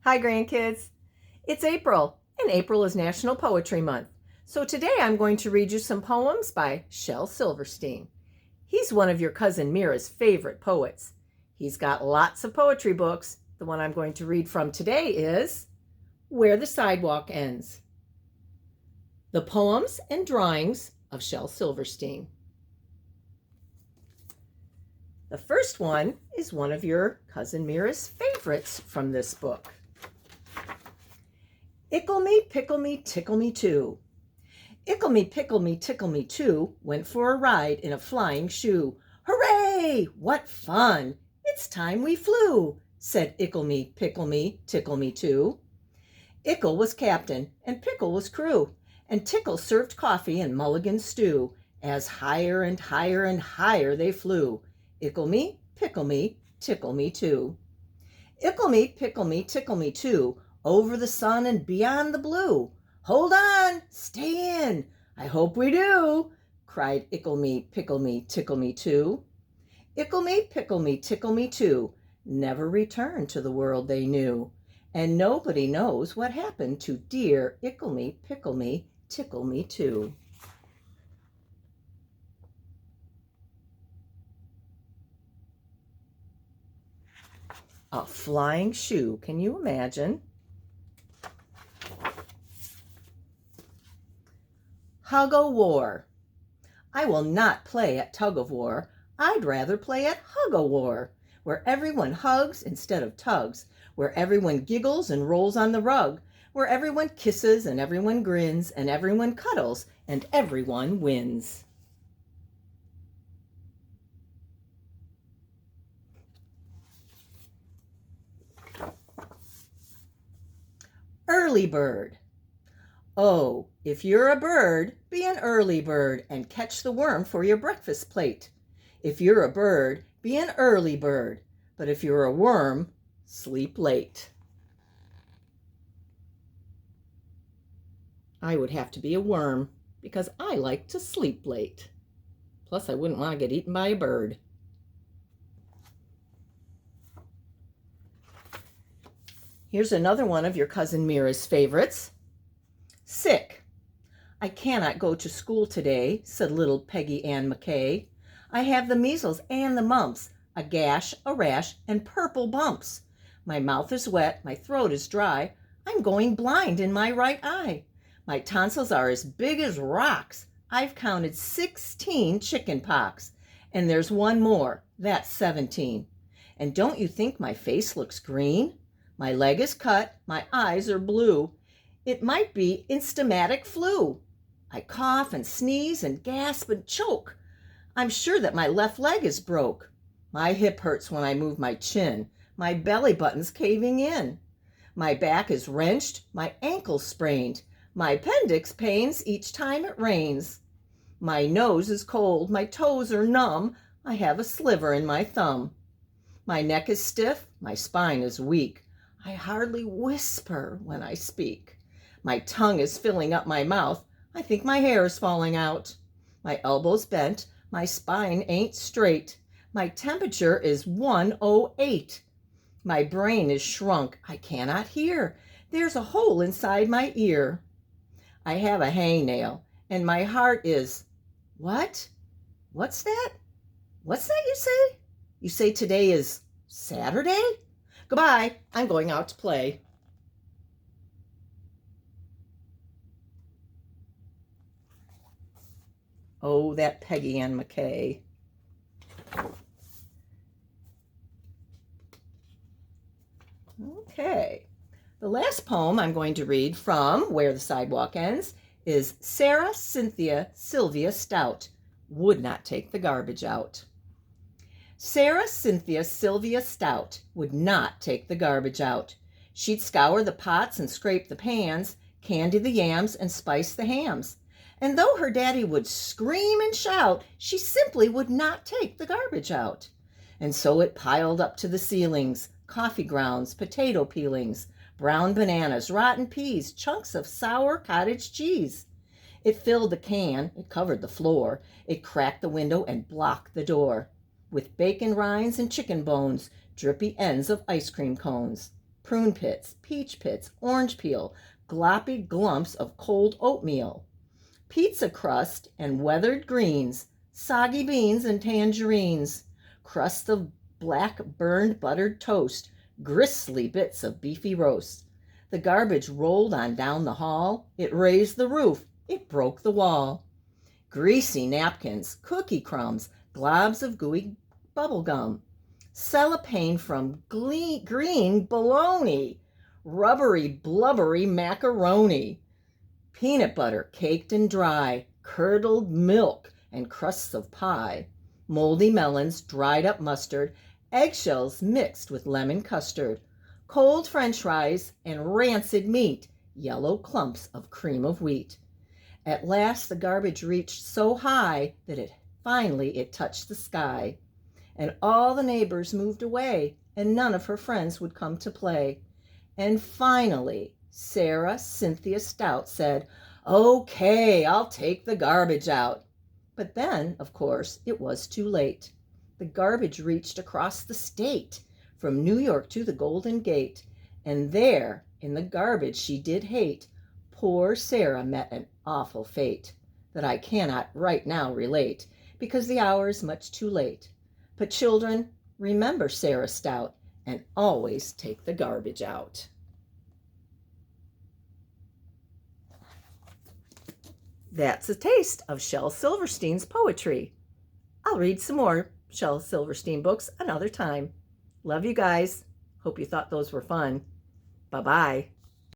Hi, grandkids. It's April, and April is National Poetry Month. So today I'm going to read you some poems by Shel Silverstein. He's one of your cousin Mira's favorite poets. He's got lots of poetry books. The one I'm going to read from today is Where the Sidewalk Ends. The Poems and Drawings of Shel Silverstein. The first one is one of your cousin Mira's favorites from this book. Ickle me, pickle me, tickle me too. Ickle me, pickle me, tickle me too, went for a ride in a flying shoe. Hooray! What fun! It's time we flew, said Ickle me, pickle me, tickle me too. Ickle was captain, and Pickle was crew, and Tickle served coffee and mulligan stew, as higher and higher and higher they flew. Ickle me, pickle me, tickle me too. Ickle me, pickle me, tickle me too, over the sun and beyond the blue. Hold on, stay in, I hope we do, cried Ickle me, pickle me, tickle me too. Ickle me, pickle me, tickle me too, never returned to the world they knew. And nobody knows what happened to dear Ickle me, pickle me, tickle me too. A flying shoe, can you imagine? Hug-o-war. I will not play at tug-of-war. I'd rather play at hug-o-war, where everyone hugs instead of tugs, where everyone giggles and rolls on the rug, where everyone kisses and everyone grins and everyone cuddles and everyone wins. Early bird. Oh, if you're a bird, be an early bird and catch the worm for your breakfast plate. If you're a bird, be an early bird, but if you're a worm, sleep late. I would have to be a worm because I like to sleep late. Plus, I wouldn't want to get eaten by a bird. Here's another one of your cousin Mira's favorites. Sick. I cannot go to school today, said little Peggy Ann McKay. I have the measles and the mumps, a gash, a rash, and purple bumps. My mouth is wet, my throat is dry. I'm going blind in my right eye. My tonsils are as big as rocks. I've counted 16 chicken pox. And there's one more, that's 17. And don't you think my face looks green? My leg is cut, my eyes are blue. It might be instamatic flu. I cough and sneeze and gasp and choke. I'm sure that my left leg is broke. My hip hurts when I move my chin. My belly button's caving in. My back is wrenched, my ankle sprained. My appendix pains each time it rains. My nose is cold, my toes are numb. I have a sliver in my thumb. My neck is stiff, my spine is weak. I hardly whisper when I speak. My tongue is filling up my mouth. I think my hair is falling out. My elbow's bent. My spine ain't straight. My temperature is 108. My brain is shrunk. I cannot hear. There's a hole inside my ear. I have a hangnail, and my heart is... What? What's that? What's that you say? You say today is Saturday? Goodbye. I'm going out to play. Oh, that Peggy Ann McKay. Okay. The last poem I'm going to read from Where the Sidewalk Ends is Sarah Cynthia Sylvia Stout, Would Not Take the Garbage Out. Sarah Cynthia Sylvia Stout would not take the garbage out. She'd scour the pots and scrape the pans, candy the yams and spice the hams. And though her daddy would scream and shout, she simply would not take the garbage out. And so it piled up to the ceilings, coffee grounds, potato peelings, brown bananas, rotten peas, chunks of sour cottage cheese. It filled the can, it covered the floor, it cracked the window and blocked the door, with bacon rinds and chicken bones, drippy ends of ice cream cones. prune pits, peach pits, orange peel, gloppy glumps of cold oatmeal, pizza crust and weathered greens, soggy beans and tangerines, crust of black burned buttered toast, gristly bits of beefy roast. The garbage rolled on down the hall, it raised the roof, it broke the wall. Greasy napkins, cookie crumbs, globs of gooey bubble gum, cellophane from green bologna, rubbery blubbery macaroni, peanut butter caked and dry, curdled milk and crusts of pie, moldy melons, dried up mustard, eggshells mixed with lemon custard, cold french fries and rancid meat, yellow clumps of cream of wheat. At last the garbage reached so high that finally it touched the sky, and all the neighbors moved away, and none of her friends would come to play. And finally Sarah Cynthia Stout said, "Okay, I'll take the garbage out." But then, of course, it was too late. The garbage reached across the state, from New York to the Golden Gate, and there in the garbage she did hate, poor Sarah met an awful fate that I cannot right now relate, because the hour is much too late. But children, remember Sarah Stout, and always take the garbage out. That's a taste of Shel Silverstein's poetry. I'll read some more Shel Silverstein books another time. Love you guys. Hope you thought those were fun. Bye-bye.